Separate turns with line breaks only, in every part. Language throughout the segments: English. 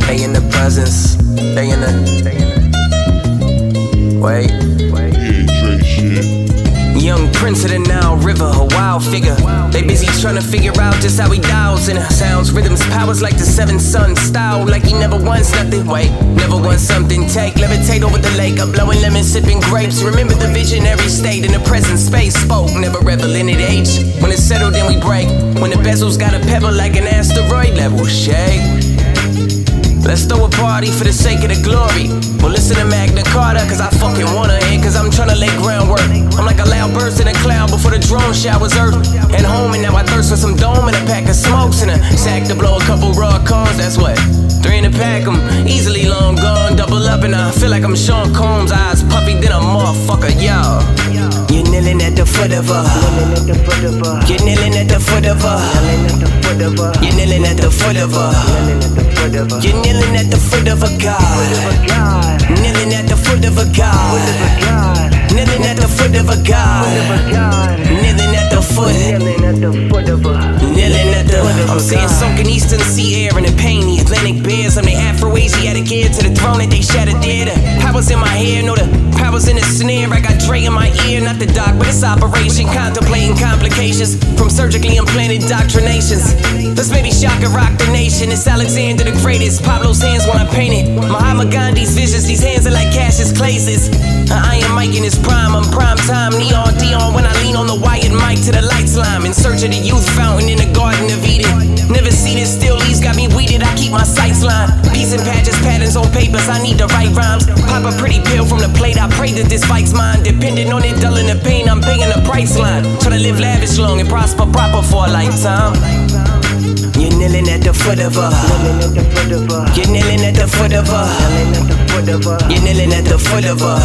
They in the presence. They in the. Wait.
Yeah, Dre shit.
Young prince of the Nile River, a wild figure. They busy trying to figure out just how he dials in sounds, rhythms, powers like the seven sun style, like he never wants nothing. Wait, never wants something. Take, levitate over the lake, I'm blowing lemons, sipping grapes. Remember the visionary state in the present space. Spoke, never revel in it age. When it's settled, then we break. When the bezel's got a pebble like an asteroid level shake. Let's throw a party for the sake of the glory. Well, listen to Magna Carta, cause I fucking wanna hit, cause I'm tryna lay groundwork. I'm like a loud burst in a cloud before the drone showers earth and home, and now I thirst for some dome and a pack of smokes and a sack to blow a couple raw cones. That's what, 3 in the pack, I'm easily long gone. Double up and I feel like I'm Sean Combs. Eyes puffy, then a motherfucker, y'all. You're kneeling at the foot of her. You're kneeling at the foot of her. You're kneeling at the foot of her. You're kneeling at the foot of a God. Kneeling at the foot of a God. Kneeling at the foot of a God. Kneeling at the foot. Kneeling at the. I'm seeing sunken eastern sea air and the pain. The Atlantic bears. I'm the Afro-Asiatic heir to the throne that they shattered there. The powers in my hair, no the powers in the snare. I got Dre in my ear, not the doc, but it's operation. Contemplating complications from surgically implanted doctrinations. Let's maybe shock and rock the nation. It's Alexander the Greatest. Pablo's hands when I paint it. Mahatma Gandhi's visions. These hands are like Cassius Clay's. I am Mike in his prime. I'm prime time. Neon Dion when I lean on the wired mic to the lights line. In search of the youth fountain in the Garden of Eden. Never seen it, still he's got me weeded. I keep my sights lined. Peace and patches, patterns on papers. I need to write rhymes. Pop a pretty pill from the plate. I pray that this fight's mine. Depending on it, dulling the pain. I'm paying the price line. Try to live lavish long and prosper proper for a lifetime. You're kneeling at the foot of her. You're kneeling at the foot of her. You're kneeling at the foot of her.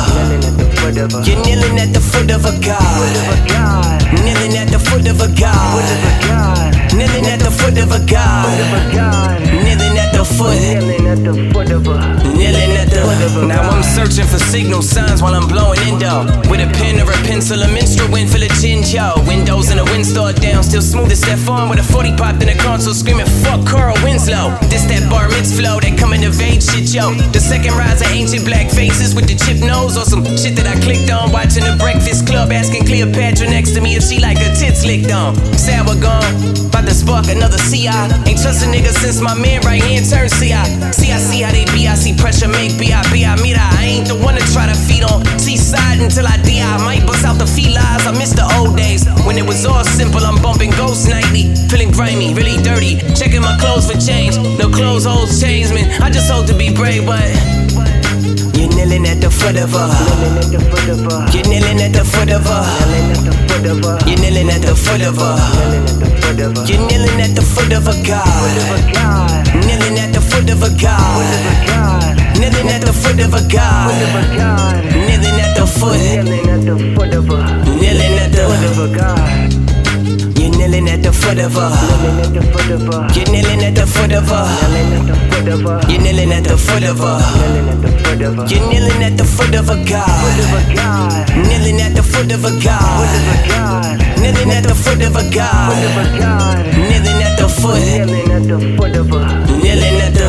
You're kneeling at the foot of a God. Kneeling at the foot of a God. Kneeling at the foot of a God. Kneeling at the foot. Kneeling at the. Now I'm searching for signal signs while I'm blowing endo. With a pen or a pencil, a minstrel wind full of gin, yo. Windows and the wind store down, still smooth as Stefan with a 40 popped in the console, screaming fuck Carl Winslow. This that bar mitzvah flow, that coming of age shit, yo. The second rise of ancient black faces with the chip nose or some shit that I clicked on. Watching the Breakfast Club, asking Cleopatra next to me if she like her tits licked on. Sour gone, about to spark another CI. Ain't trust a nigga since my man right hand turned CI. See, I see how they be, I see pressure make B.I.B. I meet I ain't the one to try to feed on seaside until I die. I might bust out the felines, I miss the old days when it was all simple. I'm bumping ghosts nightly, feeling grimy, really dirty. Checking my clothes for change, no clothes holds change, man. I just hope to be brave, but you're kneeling at the foot of her. You're kneeling at the foot of her. You're kneeling at the foot of her. You're kneeling at the foot of a God. Kneeling at the foot of a God. Kneeling at the foot of a God. Kneeling at the foot. Kneeling at the. You're kneeling at the foot of her. You're kneeling at the foot of her. You're kneeling at the foot of her. You're kneeling at the foot of a God. Kneeling at the foot of a God. Kneeling at the foot of a God. Kneeling at the foot. Kneeling at the.